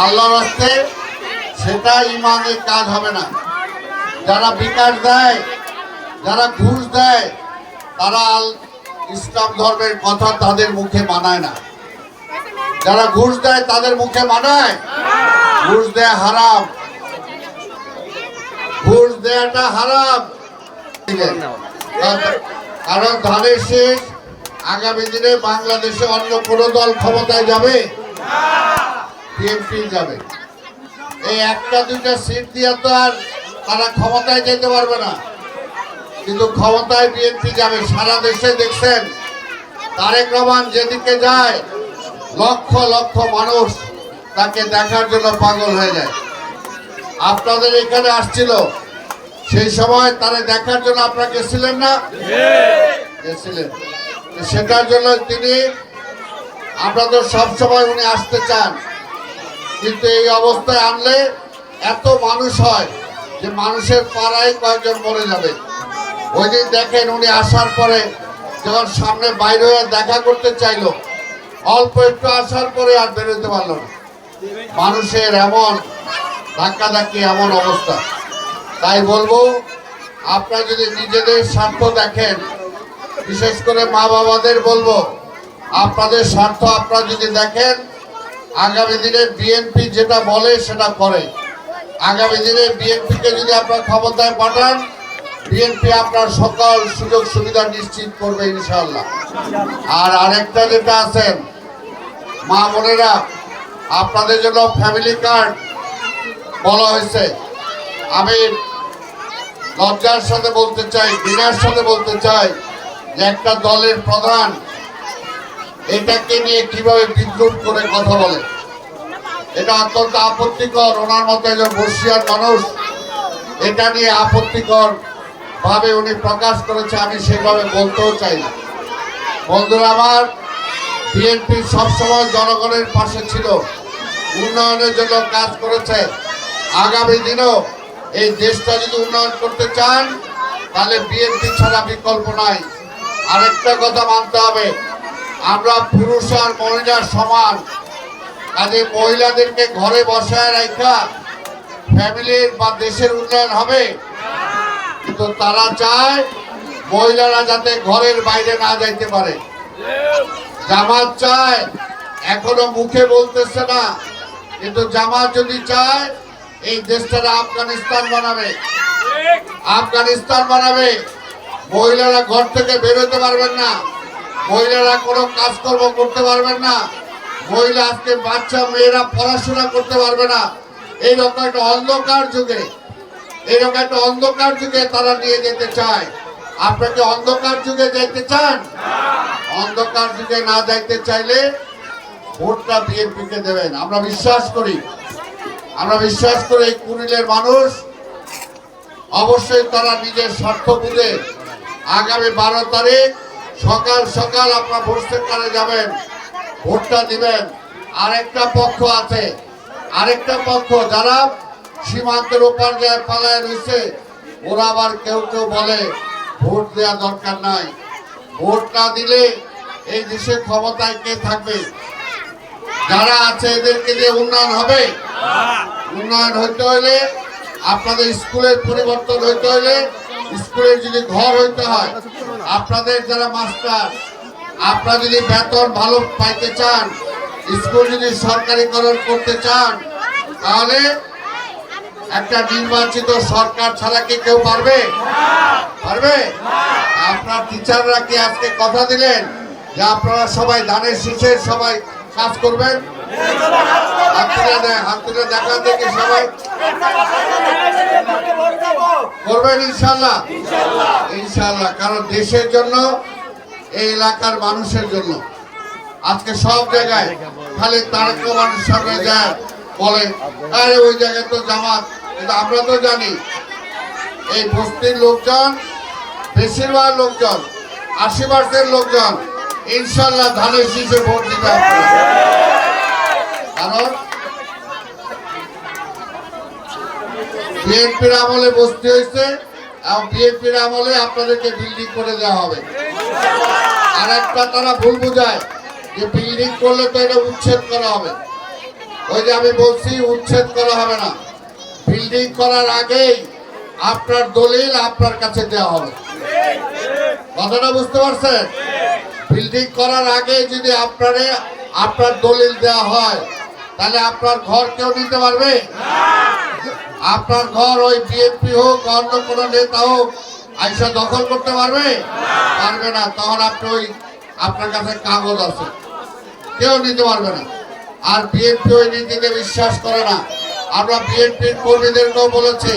আল্লাহর রাস্তে সেটা ইমানের কাজ হবে না। যারা বিকাশ দেয়, যারা ঘুষ দেয়, তারা ইসলাম ধর্মের কথা তাদের মুখে মানায় না। যারা ঘুষ দেয় তাদের মুখে মানায়? ঘুষ দেয় হারাম, ঘুষ দেয়াটা হারাম। কারণ ধানের শেষ, আগামী দিনে বাংলাদেশে অন্য কোন দল ক্ষমতায় যাবে? বিএনপি যাবে। এই একটা দুইটা সিট দিয়ে তো আর তারা ক্ষমতায় যেতে পারবে না, কিন্তু ক্ষমতায় বিএনপি যাবে। সারা দেশে দেখছেন তারেক রহমান যেদিকে যায় লক্ষ লক্ষ মানুষ তাকে দেখার জন্য পাগল হয়ে যায়। আপনাদের এখানে আসছিল, সেই সময় তারে দেখার জন্য আপনারা গেছিলেন না? গেছিলেন। সেটার জন্য তিনি, আমরা তো সবসময় উনি আসতে চান, কিন্তু এই অবস্থায় আনলে এত মানুষ হয় যে মানুষের পাড়ায় কয়েকজন মরে যাবে। ওই দিন দেখেন উনি আসার পরে যখন সামনে বাইরে হয়ে দেখা করতে চাইলো, অল্প একটু আসার পরে আর বেরোতে পারলো না। মানুষের এমন ধাক্কাধাক্কি, এমন অবস্থা। তাই বলবো, আপনারা যদি নিজেদের স্বার্থ দেখেন, বিশেষ করে মা বাবাদের বলবো, আপনাদের স্বার্থ আপনারা যদি দেখেন, আগামী দিনে বিএনপি যেটা বলে সেটা করে। আগামী দিনে বিএনপিকে যদি আপনারা ক্ষমতায় পাঠান, বিএনপি আপনার সকল সুযোগ সুবিধা নিশ্চিত করবে ইনশাআল্লাহ। আর আরেকটা যেটা আছেন, মা বোনেরা, আপনাদের জন্য ফ্যামিলি কার্ড বলা হয়েছে। আমি লজ্জার সাথে বলতে চাই, ঘৃণার সাথে বলতে চাই যে একটা দলের প্রধান এটাকে নিয়ে কিভাবে বিদ্রুপ করে কথা বলে, এটা অত্যন্ত আপত্তিকর। ওনার মতো একজন বর্ষিয়ান মানুষ এটা নিয়ে আপত্তিকর ভাবে উনি প্রকাশ করেছে, আমি সেভাবে বলতেও চাই না। বন্ধুরা আমার, বিএনপি সবসময় জনগণের পাশে ছিল, উন্নয়নের জন্য কাজ করেছে। আগামী দিনেও এই দেশটা যদি উন্নয়ন করতে চান, তাহলে বিএনপি ছাড়া বিকল্প নাই। আরেকটা কথা মানতে হবে, আমরা পুরুষ আর মহিলা সমান। কাজে মহিলাদেরকে ঘরে বসায় রাখা ফ্যামিলির বা দেশের উন্নয়ন হবে? কিন্তু তারা চায় মহিলারা যাতে ঘরের বাইরে না যাইতে পারে। জামাত চায়, এখনো মুখে বলতেছে না, কিন্তু জামাত যদি চায় এই দেশটাকে আফগানিস্তান বানাবে, আফগানিস্তান বানাবে। মহিলারা ঘর থেকে বেরোতে পারবেন না, মহিলারা কোনো কাজকর্ম করতে পারবেন না, মহিলা আজকে বাচ্চা মেয়েরা পড়াশোনা করতে পারবে না। এইরকম একটা অন্ধকার যুগে, এইরকম একটা অন্ধকার যুগে তারা নিয়ে যেতে চায়। আপনাকে অন্ধকার যুগে যেতে চান? অন্ধকার যুগে না যাইতে চাইলে ভোটটা বিএনপিকে দেবেন। আমরা বিশ্বাস করি, আমরা বিশ্বাস করি এই কুড়িলের মানুষ অবশ্যই তারা নিজের স্বার্থ বুঝে আগামী 12 তারিখ সকাল সকাল আপনারা ভোট সেন্টারে যাবেন, ভোটটা দিবেন। আরেকটা পক্ষ আছে, আরেকটা পক্ষ যারা সীমান্তের ওপার যায় পালায় রয়েছে, ওরা আবার কেউ কেউ বলে ভোট দেওয়া দরকার নাই। ভোট না দিলে এই দেশে ক্ষমতায় কে থাকবে? যারা আছে এদেরকে দিয়ে উন্নয়ন হবে? উন্নয়ন হইতে হইলে, আপনাদের স্কুলের পরিবর্তন হইতে হইলে, স্কুলের যদি ঘর হইতে হয়, আপনাদের যারা মাস্টার, আপনারা যদি বেতন ভালো পাইতে চান, স্কুল যদি সরকারিকরণ করতে চান, তাহলে একটা নির্বাচিত সরকার ছাড়া কি কেউ পারবে? পারবে? আপনার টিচাররা কি আজকে কথা দিলেন যে আপনারা সবাই ধানের শীষের সবাই কাজ করবেন? হাত তুলে দেখা দেখি সবাই করবেন ইনশাল্লাহ। ইনশাল্লাহ, কারণ দেশের জন্য, এই এলাকার মানুষের জন্য। আজকে সব জায়গায় খালি তারেক রহমানের সামনে যায় বলে আরে ওই জায়গায় তো জামাত, কিন্তু আমরা তো জানি এই বস্তির লোকজন, বেশিরভাগ লোকজন, 80% লোকজন ইনশাল্লাহ ধানের শীষে ভোট দিবে। কারণ বিএনপির আমলে বস্তি হয়েছে এবং বিএনপির আমলে আপনাদেরকে বিল্ডিং করে দেওয়া হবে। আর একটা তারা ভুল বুঝায় যে বিল্ডিং করলে তো এটা উচ্ছেদ করা হবে। ওই যে আমি বলছি উচ্ছেদ করা হবে না, বিল্ডিং করার আগেই আপনার দলিল আপনার কাছে দেওয়া হবে। কথাটা বুঝতে পারছেন? বিল্ডিং করার আগে যদি আপনার দলিল দেওয়া হয় তাহলে আপনার ঘর কেউ নিতে পারবে? আপনার ঘর ওই বিএনপি হোক অন্য কোন নেতা হোক আইসা দখল করতে পারবে? পারবে না। তখন আপনার কাছে কাগজ আছে, কেউ নিতে পারবে না। আর বিএনপি ওই নীতিতে বিশ্বাস করে না। আমরা বিএনপির কর্মীদেরকেও বলেছি